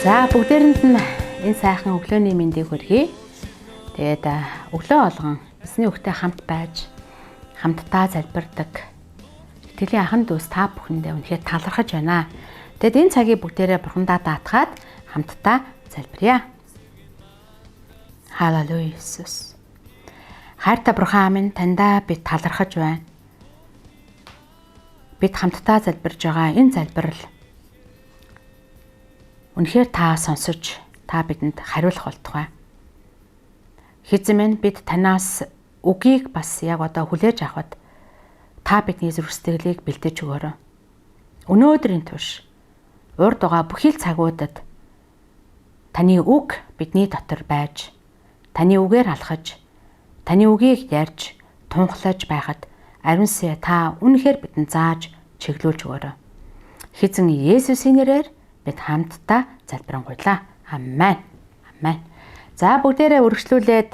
За бүгдээрэнд нь энэ сайхан өглөөний мэндийг хүргэе. Тэгээд өглөө болгон эсний өгтэй хамт байж хамтдаа залбирдаг итгэлийн ахын дүүс та бүхэндээ үнэхээр талархаж байна. Тэгэд энэ цагийг бүгдээрээ бурхандаа даатгаад хамтдаа залбирая. Халелуя Иесус. Хайртай бурхан минь таньдаа бид талархаж байна. Бид хамтдаа залбирж байгаа энэ залбирал үнэхээр та сонсож та бидэнд хариулах болтугай. Хэзээ минь бид танаас үгийг бас яг одоо хүлээж авахд та бидний зүрх сэтгэлийг бэлдэж өгөөрэй. Өнөөдрийн турш урд байгаа бүхий л цагуудад таны үг бидний дотор байж, таны үгээр алхаж, таны үгийг ярьж, тунхлаж байхад ариунсаа та үнэхээр бидэнд зааж чиглүүлж өгөөрэй. Хэзээ Есүсийн нэрээр бид хамтдаа залбирanгуйлаа. Амен. Амен. За бүгдээрээ үргэлжлүүлээд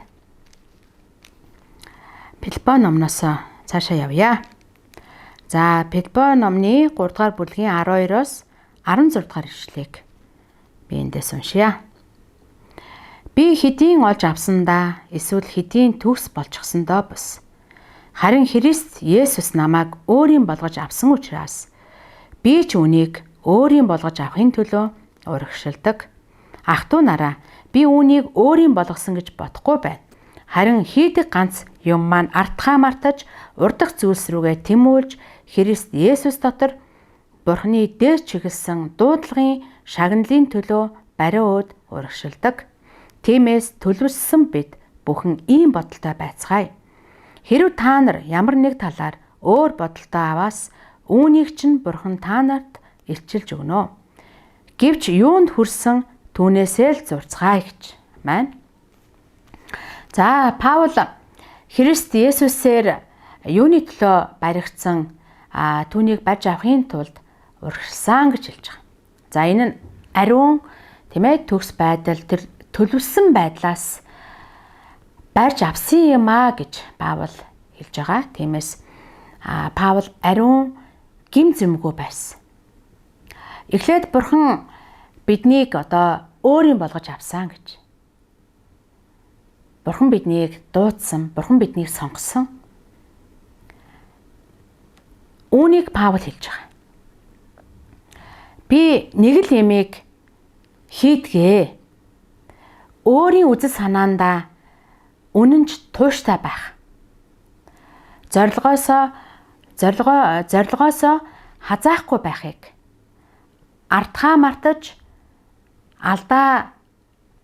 Филиппо номноос цаашаа явъя. За Филиппо номны 3 дугаар бүлгийн 12-оос 16 дугаар ишлэгийг би эндээс уншия. Би хэдийн олж авсандаа эсвэл хэдийн төгс болчихсондоо бус. Харин Христ Есүс намайг өөрийн болгож авсан учраас би ч үүнийг өөрийн болгож авахын төлөө урагшилдаг. Ах トゥ нараа би үүнийг өөрийн болгосон гэж бодохгүй байна. Харин хийдэг ганц юм маань артхаа мартаж урдах зүйлс рүүгээ тэмүүлж Христ Есүс дотор Бурхны дээр чиглэсэн дуудлагын шагналын төлөө бариа өөд урагшилдаг. Тиймээс төлөвлөсөн бид бүхэн ийм бодолтой байцгаая. Хэрв та нар ямар нэг талаар өөр бодолтой аваас үүнийг чинь Бурхан та нарт илчилж өгнө. Гэвч юунд хүрсэн түүнээсээ л зурцгаая гэж. Амен. За Паул Христ Есүсээр юуны төлөө баригдсан түүнийг барьж авахын тулд урагшилсан гэж хэлж байгаа. За энэ нь ариун төгс байдал тэр төлөвлөсөн байдлаас барьж авсан юм гэж Паул хэлж байгаа. Тиймээс Паул ариун гим зэмгүй байсан. Эхлээд Бурхан биднийг одоо өөрийн болгож авсан гэж. Бурхан биднийг дуудсан, Бурхан биднийг сонгосон. Үүнийг Паул хэлж байгаа. Би нэг л ямиг хийдгээ. Өөрийн үзэл санаандаа үнэнч тууштай байх. Зорилгоосоо хазаахгүй байхыг артхаа мартаж алдаа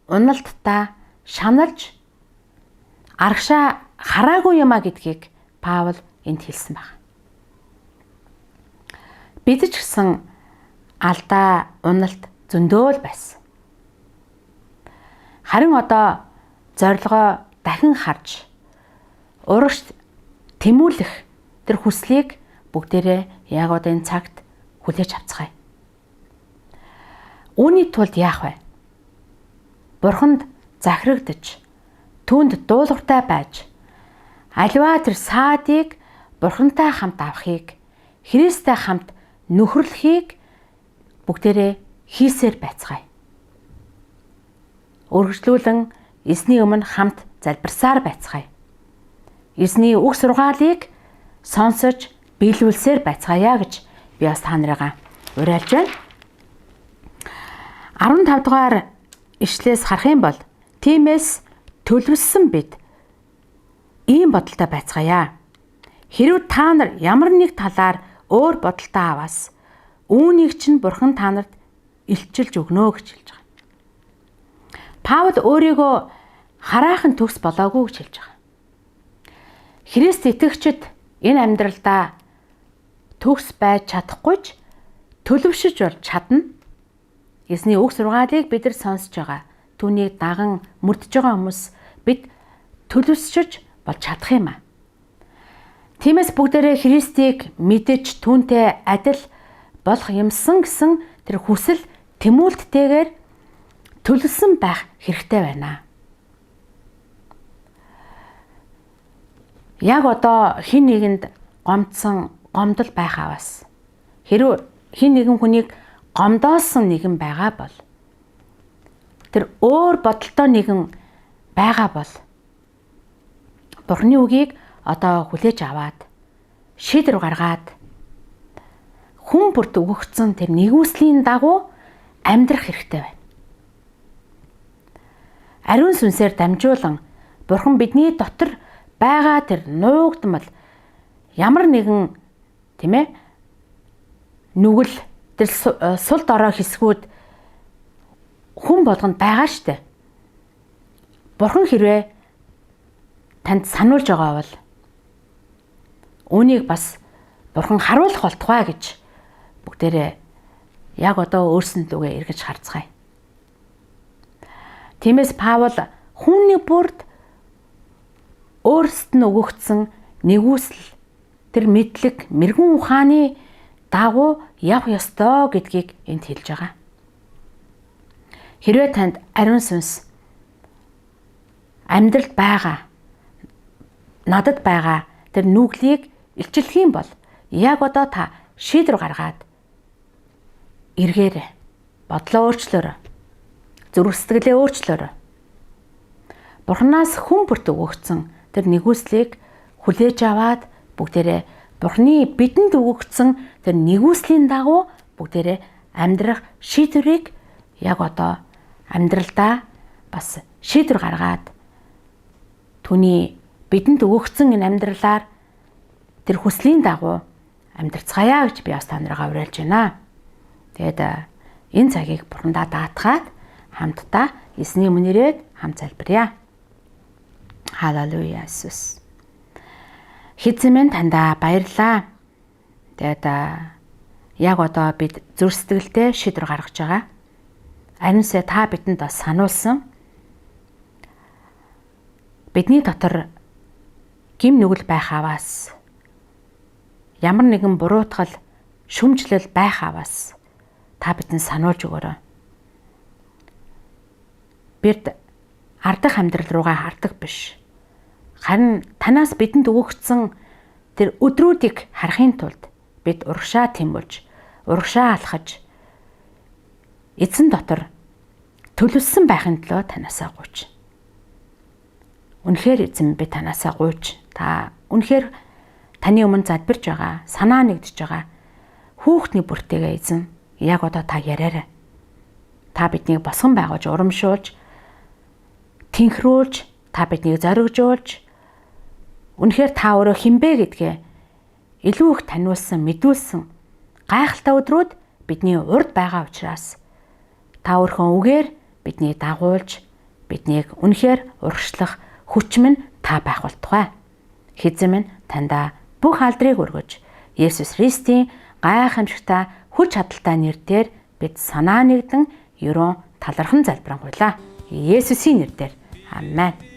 уналтаа шаналж аргашаа хараагүй юмаа гэдгийг Паул энд хэлсэн байна. Бид ч гэсэн алдаа уналт зөндөө л байсан. Харин одоо зорилгоо дахин харж урагш тэмүүлэх тэр хүслийг бүгдээрээ яг одоо энэ цагт хүлээж авцгаая. Үүний тулд яах вэ? Бурханд захирагдж, түүнд дуулууртай байж, аливаа тэр саадыг Бурхантай хамт авахыг, Христтэй хамт нөхөрлөхийг бүгдээрээ хийсээр байцгаая. Үргэлжлүүлэн эзний өмнө хамт залбирсаар байцгаая. Эзний үг сургаалыг сонсож биелүүлсээр байцгаая гэж би бас та нарыгаа уриалж байна. 15 дугаар ишлээс харах юм бол тиймээс төлөвлөсөн бид ийм бодолтой байцгаая. Хэрв та нар ямар нэг талаар өөр бодолтой аваас үүнийг чинь Бурхан та нарт илчилж өгнө гэж хэлж байгаа. Паул өөрийгөө хараахан төгс болоогүй гэж хэлж байгаа. Христ итгэгчид энэ амьдралдаа төгс байж чадахгүй ч төлөвшөж бол чадна. Эзний үг сургаалыг бид нар сонсож байгаа. Түүнийг даган мөрдөж байгаа хүмүүс бид төлөвшөж болж чадах юм аа. Тиймээс бүгдээрээ Христийг мэдэж түүнтэй адил болох юмсан гэсэн тэр хүсэл тэмүүлттэйгээр төлөвлөсөн байх хэрэгтэй байна. Яг одоо хин нэгэнд гомдсон гомдол байх аваас Хэрвээ хэн нэгэн хүнийг гомдоосон нэгэн байгаа бол тэр өөр бодолтой нэгэн байгаа бол Бурхны үгийг одоо хүлээж аваад шийдвэр гаргаад хүн бүрт өгөгдсөн тэр нэгүслийн дагуу амьдрах хэрэгтэй байна. Ариун сүнсээр дамжуулан Бурхан бидний дотор байгаа тэр нуугдмал ямар нэгэн нүгэл тэр сул дорой хэсгүүд хүн болгонд байгаа штэ. Бурхан хэрвээ танд сануулж байгаа бол үүнийг бас Бурхан харуулах болтугай гэж бүгдээрээ яг одоо өөрсөндөө эргэж харцгаая. Тиймээс Паул хүний бүрд өөрсдөд нь өгөгдсөн нэгүсэл тэр мэдлэг мэрэгэн ухааны дагуу явах ёстой гэдгийг энд хэлж байгаа. Хэрвээ танд ариун сүнс амьдралд байгаа надад байгаа тэр нүглийг илчлэх юм бол яг одоо та шийдвэр гаргаад эргээрэй. Бодлоо өөрчлөөрэй. Зүрх сэтгэлээ өөрчлөөрэй. Бурханаас хүн бүрт өгөгдсөн тэр нэгүслийг хүлээж аваад бүгдээрээ Бурхны бидэнд өгөгдсөн тэр нэгүслийн дагуу бүгдээрээ амьдрах шийдвэрийг яг одоо амьдралдаа бас шийдвэр гаргаад түүний бидэнд өгөгдсөн энэ амьдралаар тэр хүслийн дагуу амьдрцгаая гэж би бас та нарыгаа уриалж байна. Тэгээд энэ цагийг Бурхандаа даатгаад хамтдаа эсний өмнөрөөд хамт залбирая. Халелуя Иесус. Хэзээ тандаа баярлаа. Тэгээд яг одоо бид зүрх сэтгэлдээ шийдвэр гаргаж байгаа. Ариунсаа та бидэнд бас сануулсан. Бидний дотор гим нүгэл байх аваас ямар нэгэн буруутгал, шүмжлэл байх аваас та бидэнд сануулж өгөөрэй. Бид ардах амьдрал руугаа хардаг биш. Харин танаас бидэнд өгөгдсөн тэр өдрүүдийг харахын тулд бид урагшаа тэмүүлж, урагшаа алхаж эзэн дотор төлөвлөсөн байхын төлөө танаасаа гуйж. Үнэхээр эзэн би танаасаа гуйж, та үнэхээр таны өмнө залбирж байгаа, санаа нэгдэж байгаа хүүхдний бүртэйгээ эзэн яг одоо та яриарай. Та биднийг босгон байгуулж, урамшуулж, тэнхрүүлж, та биднийг зоригжуулж, үнэхээр та өөрөө хинбэ гэдгээ илүү их таниулсан, мэдүүлсэн гайхалтай өдрүүд бидний урд байгаа учраас та өөрхөн үгээр бидний дагуулж, биднийг үнэхээр урагшлах хүч минь та байх болтугай. Хэзээ тандаа бүх алдрыг өргөж, Есүс Христийн гайхамшигтай хүч чадалтай нэрээр бид санаа нэгдэн ерөн талархан залбирanгуйлаа. Есүсийн нэрээр. Амен.